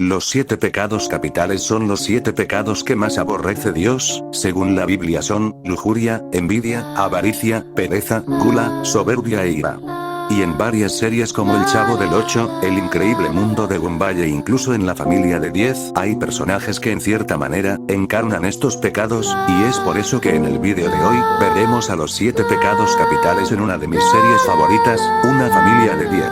Los 7 pecados capitales son los 7 pecados que más aborrece Dios, según la Biblia son, lujuria, envidia, avaricia, pereza, gula, soberbia e ira. Y en varias series como El Chavo del 8, El Increíble Mundo de Gumball e incluso en La Familia de 10, hay personajes que en cierta manera, encarnan estos pecados, y es por eso que en el vídeo de hoy, veremos a los 7 pecados capitales en una de mis series favoritas, Una Familia de 10.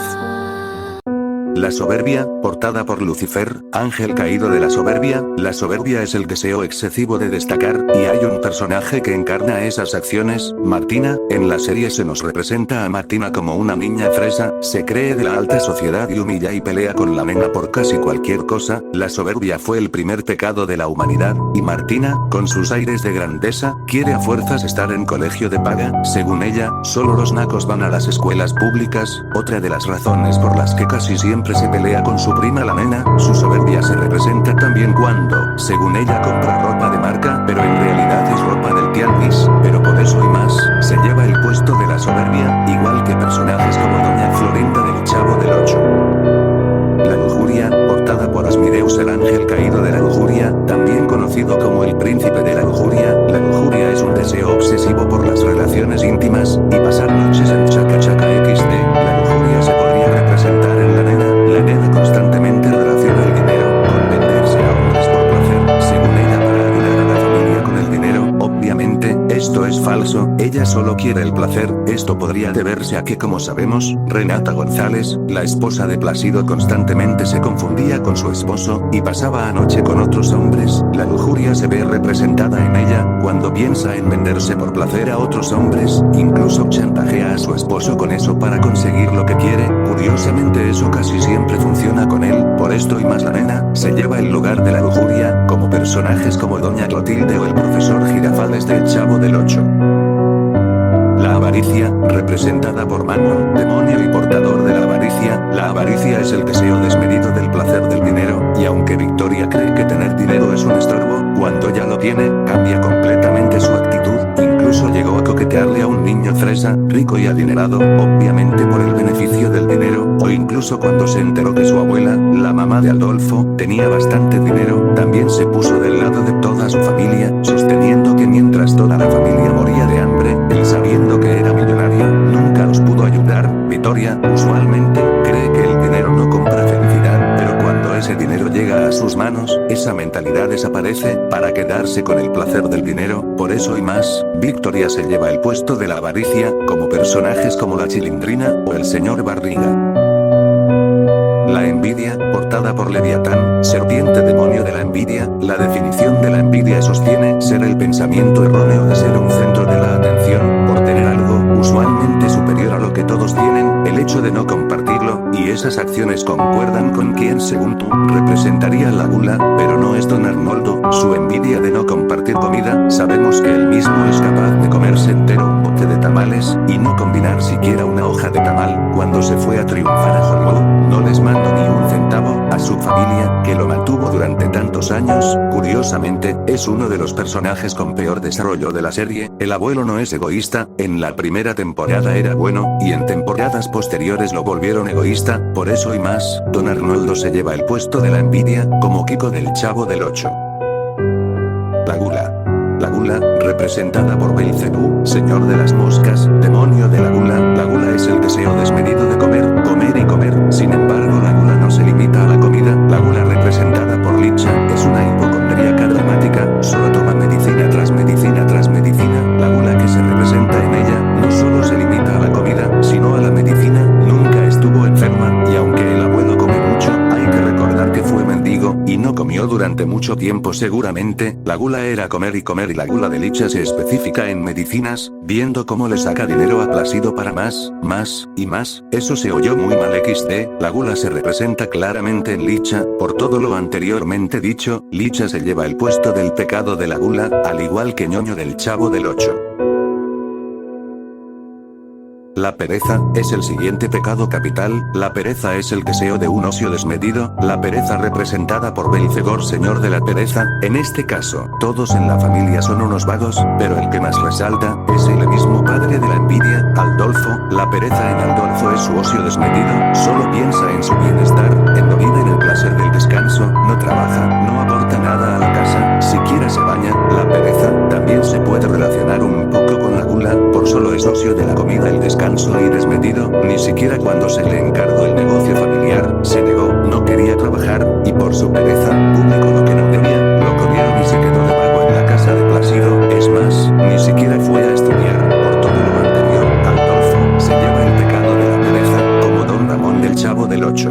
La soberbia, portada por Lucifer, ángel caído de la soberbia. La soberbia es el deseo excesivo de destacar, y hay un personaje que encarna esas acciones, Martina. En la serie se nos representa a Martina como una niña fresa, se cree de la alta sociedad y humilla y pelea con la nena por casi cualquier cosa. La soberbia fue el primer pecado de la humanidad, y Martina, con sus aires de grandeza, quiere a fuerzas estar en colegio de paga. Según ella, solo los nacos van a las escuelas públicas. Otra de las razones por las que casi siempre se pelea con su prima la nena. Su soberbia se representa también cuando, según ella, compra ropa de marca, pero en realidad es ropa del tianguis. Pero por eso y más, se lleva el puesto de la soberbia, igual que personajes como Doña Florinda del Chavo del 8. La lujuria, portada por Asmideus el ángel caído de la lujuria, también conocido como el príncipe de la lujuria. La lujuria es un deseo obsesivo por las relaciones íntimas, y pasar noches en chaca chaca XD. La lujuria se podría representar en la nena. La nena constantemente relaciona el dinero con venderse a hombres por placer, según ella, para ayudar a la familia con el dinero. Obviamente, esto es falso, ella solo quiere el placer. Esto podría deberse a que, como sabemos, Renata González, la esposa de Plácido, constantemente se confundía con su esposo, y pasaba anoche con otros hombres. La lujuria se ve representada en ella, cuando piensa en venderse por placer a otros hombres, incluso chantajea a su esposo con eso para conseguir lo que quiere. Curiosamente eso casi siempre funciona con él. Por esto y más la nena, se lleva el lugar de la lujuria, como personajes como Doña Clotilde o el profesor Girafales del Chavo del 8. La avaricia, representada por Mammon, demonio y portador de la avaricia. La avaricia es el deseo desmedido del placer del dinero, y aunque Victoria cree que tener dinero es un estorbo, cuando ya lo tiene, cambia completamente su actitud. Incluso llegó a coquetearle a un niño fresa, rico y adinerado, obviamente por el beneficio del dinero, o incluso cuando se enteró que su abuela, la mamá de Adolfo, tenía bastante dinero, también se puso del lado de toda su familia, sosteniendo que mientras toda la familia moría de hambre, él, sabiendo que era millonario, nunca los pudo ayudar. Victoria, usualmente, cree que el dinero no compra felicidad, pero cuando ese dinero llega a sus manos, esa mentalidad desaparece, para quedarse con el placer del dinero. Por eso y más, Victoria se lleva el puesto de la avaricia, como personajes como la Chilindrina o el señor Barriga. La envidia, portada por Leviatán, serpiente demonio de la envidia. La definición de la envidia sostiene ser el pensamiento erróneo de ser un centro de la atención, por tener algo, usualmente superior a lo que todos tienen, el hecho de no compartirlo, y esas acciones concuerdan con quien, según tú, representaría la gula, pero no es Don Arnoldo. Su envidia de no compartir comida. Sabemos que él mismo es capaz de comerse entero un bote de tamales, y no combinar siquiera una hoja de tamal. Cuando se fue a triunfar a Hollywood, no les mandó ni un centavo a su familia, que lo mantuvo durante tantos años. Curiosamente, es uno de los personajes con peor desarrollo de la serie. El abuelo no es egoísta, en la primera temporada era bueno, y en temporadas posteriores lo volvieron egoísta. Por eso y más, Don Arnoldo se lleva el puesto de la envidia, como Kiko del Chavo del 8. La gula. La gula, representada por Belcebú, señor de las moscas, demonio de la gula. La gula es el deseo desmedido de comer, comer y comer. Sin embargo, la gula no se limita a la comida. La gula, representada por Licha, es una hipocondríaca dramática, solo toma medicina tras medicina tras medicina. La gula que se representa en ella, no solo se limita a la comida, sino a la medicina. Nunca estuvo enferma, y aunque el abuelo come mucho, hay que recordar que fue mendigo, y no comió durante mucho tiempo seguramente. La gula era comer y comer, y la gula de Licha se especifica en medicinas, viendo cómo le saca dinero a Plácido para más, más, y más. Eso se oyó muy mal XD. La gula se representa claramente en Licha. Por todo lo anteriormente dicho, Licha se lleva el puesto del pecado de la gula, al igual que Ñoño del Chavo del 8. La pereza, es el siguiente pecado capital. La pereza es el deseo de un ocio desmedido. La pereza representada por Belcebor, señor de la pereza. En este caso, todos en la familia son unos vagos, pero el que más resalta, es el mismo padre de la envidia, Adolfo. La pereza en Adolfo es su ocio desmedido, solo piensa en su bienestar, en no vive en el placer del descanso, no trabaja, no aporta nada a la casa, siquiera se baña. La pereza también se puede relacionar un poco con la gula, por solo es ocio de la comida el descanso y desmedido, ni siquiera cuando se le encargó el negocio familiar, se negó, no quería trabajar, y por su pereza, publicó lo que no debía, lo corrieron y se quedó de vago en la casa de Plácido, es más, ni siquiera fue a estudiar, por todo lo anterior, Adolfo se lleva el pecado de la pereza, como Don Ramón del Chavo del Ocho.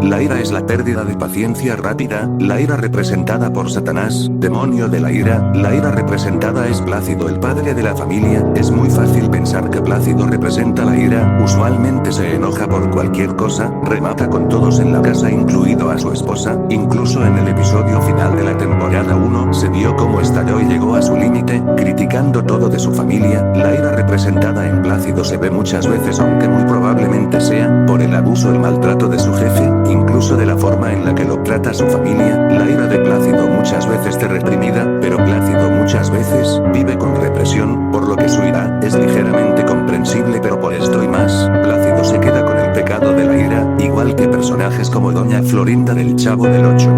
La ira es la pérdida de paciencia rápida, la ira representada por Satanás, demonio de la ira representada es Plácido el padre de la familia, es muy fácil pensar que Plácido representa la ira, usualmente se enoja por cualquier cosa, remata con todos en la casa incluido a su esposa, incluso en el episodio final de la temporada 1 se vio cómo estalló y llegó a su límite, criticando todo de su familia, la ira representada en Plácido se ve muchas veces aunque muy probablemente sea, por el abuso y maltrato de su jefe, incluso de la forma en la que lo trata su familia, la ira de Plácido muchas veces está reprimida, pero Plácido muchas veces vive con represión, por lo que su ira es ligeramente comprensible pero por esto y más, Plácido se queda con el pecado de la ira, igual que personajes como Doña Florinda del Chavo del Ocho.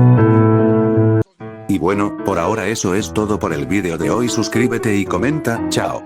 Y bueno, por ahora eso es todo por el vídeo de hoy, suscríbete y comenta, chao.